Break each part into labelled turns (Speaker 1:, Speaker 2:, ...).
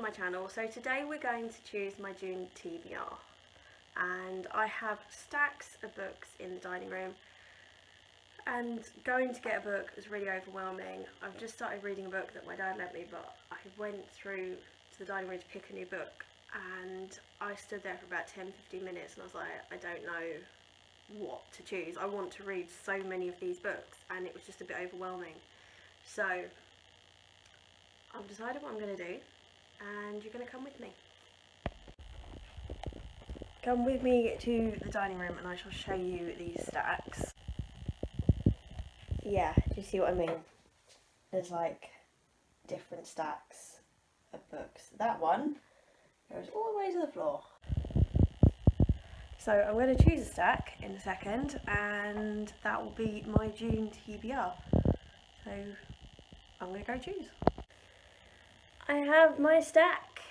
Speaker 1: my channel. So today we're going to choose my June TBR, and I have stacks of books in the dining room, and going to get a book was really overwhelming. I've just started reading a book that my dad lent me, but I went through to the dining room to pick a new book and I stood there for about 10-15 minutes and I was like, I don't know what to choose. I want to read so many of these books and it was just a bit overwhelming. So I've decided what I'm going to do and you're going to come with me. Come with me to the dining room and I shall show you these stacks. Yeah, do you see what I mean? There's like different stacks of books. That one goes all the way to the floor. So I'm going to choose a stack in a second and that will be my June TBR. So I'm going to go choose. I have my stack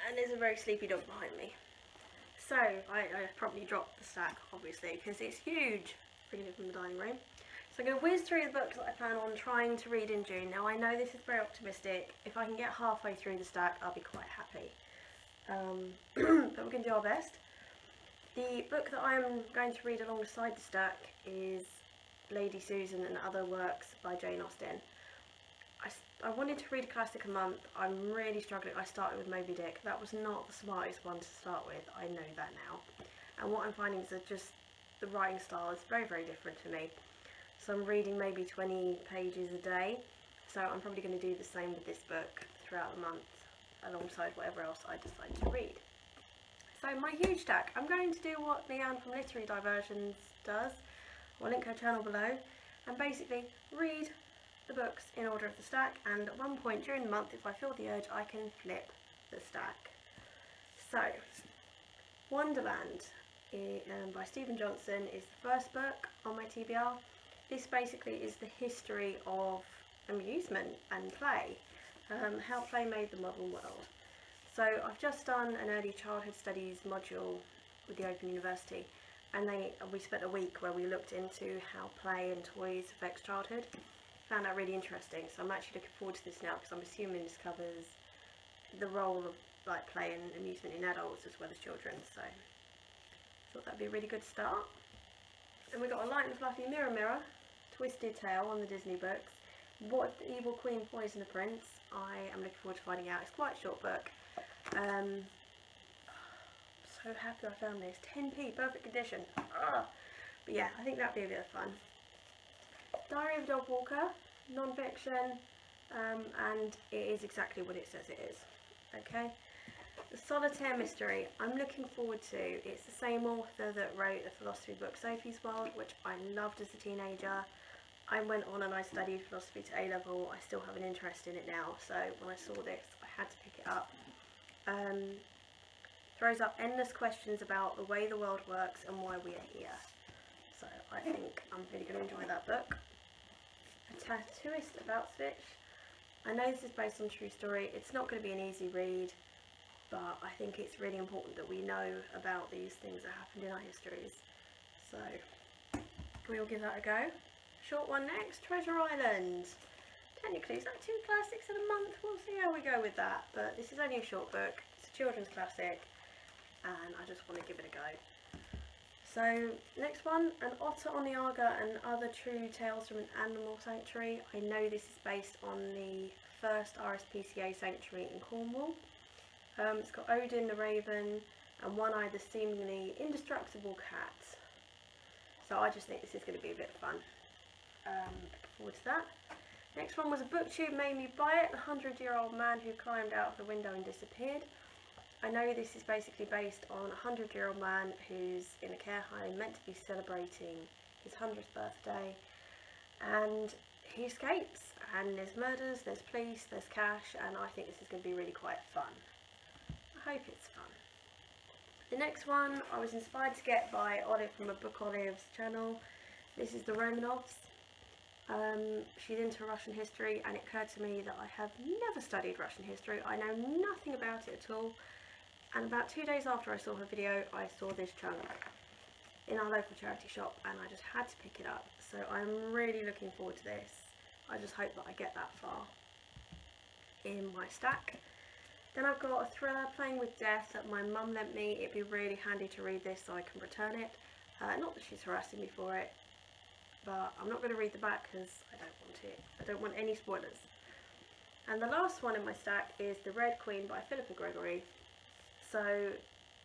Speaker 1: and there's a very sleepy dog behind me. So I probably dropped the stack obviously because it's huge, bringing it from the dining room. So I'm going to whiz through the books that I plan on trying to read in June. Now I know this is very optimistic. If I can get halfway through the stack I'll be quite happy. But we're going to do our best. The book that I'm going to read alongside the stack is Lady Susan and Other Works by Jane Austen. I wanted to read a classic a month. I'm really struggling. I started with Moby Dick. That was not the smartest one to start with. I know that now. And what I'm finding is that just the writing style is very, very different to me. So I'm reading maybe 20 pages a day. So I'm probably going to do the same with this book throughout the month, alongside whatever else I decide to read. So my huge stack, I'm going to do what Leanne from Literary Diversions does. I'll link her channel below, and basically read the books in order of the stack, and at one point during the month, if I feel the urge, I can flip the stack. So Wonderland by Stephen Johnson is the first book on my TBR. This basically is the history of amusement and play, how play made the modern world. So I've just done an early childhood studies module with the Open University, and we spent a week where we looked into how play and toys affects childhood. Found that really interesting, so I'm actually looking forward to this now because I'm assuming this covers the role of like play and amusement in adults as well as children, so I thought that'd be a really good start. And we've got a light and fluffy Mirror Mirror, Twisted Tale on the Disney books. What the Evil Queen Poisoned the Prince. I am looking forward to finding out. It's quite a short book. So happy I found this. 10p, perfect condition. But yeah, I think that'd be a bit of fun. Diary of a Dog Walker, non-fiction, and it is exactly what it says it is. Okay. The Solitaire Mystery, I'm looking forward to. It's the same author that wrote the philosophy book Sophie's World, which I loved as a teenager. I went on and I studied philosophy to A-level. I still have an interest in it now, so when I saw this I had to pick it up. Throws up endless questions about the way the world works and why we are here. So I think I'm really going to enjoy that book. A Tattooist About Stitch. I know this is based on a true story. It's not going to be an easy read, but I think it's really important that we know about these things that happened in our histories. So we'll give that a go. Short one next, Treasure Island. Technically it's like 2 classics in a month. We'll see how we go with that, but this is only a short book. It's a children's classic and I just want to give it a go. So next one, An Otter on the Arga and Other True Tales from an Animal Sanctuary. I know this is based on the first RSPCA sanctuary in Cornwall. It's got Odin the Raven and One-Eye the seemingly indestructible cat. So I just think this is going to be a bit of fun. Looking forward to that. Next one was A Booktube Made Me Buy It, the 100-year-old man who climbed out of the window and disappeared. I know this is basically based on a 100-year-old man who's in a care home meant to be celebrating his 100th birthday, and he escapes, and there's murders, there's police, there's cash, and I think this is going to be really quite fun. I hope it's fun. The next one I was inspired to get by Olive from a Book Olive's channel. This is The Romanovs. She's into Russian history, and it occurred to me that I have never studied Russian history. I know nothing about it at all, and about 2 days after I saw her video I saw this chunk in our local charity shop and I just had to pick it up. So I'm really looking forward to this. I just hope that I get that far. in my stack. Then I've got a thriller, Playing with Death, that my mum lent me. It'd be really handy to read this so I can return it. Not that she's harassing me for it, but I'm not going to read the back because I don't want it. I don't want any spoilers. And the last one in my stack is The Red Queen by Philippa Gregory. So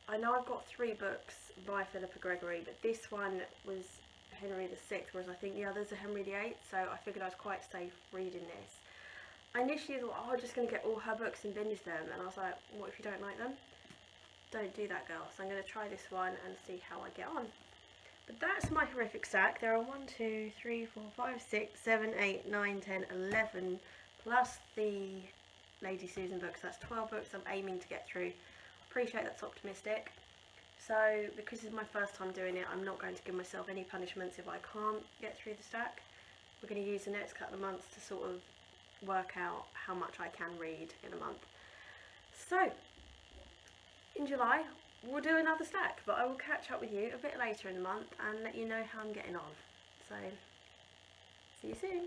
Speaker 1: I know I've got 3 books by Philippa Gregory, but this one was Henry VI, whereas I think the others are Henry VIII, so I figured I was quite safe reading this. I initially thought, oh, I'm just going to get all her books and binge them, and I was like, what if you don't like them? Don't do that, girl. So I'm going to try this one and see how I get on. But that's my horrific stack. There are 1, 2, 3, 4, 5, 6, 7, 8, 9, 10, 11, plus the Lady Susan books. That's 12 books I'm aiming to get through. Appreciate that's optimistic. So because this is my first time doing it, I'm not going to give myself any punishments if I can't get through the stack. We're going to use the next couple of months to sort of work out how much I can read in a month. So in July we'll do another stack, but I will catch up with you a bit later in the month and let you know how I'm getting on. So see you soon.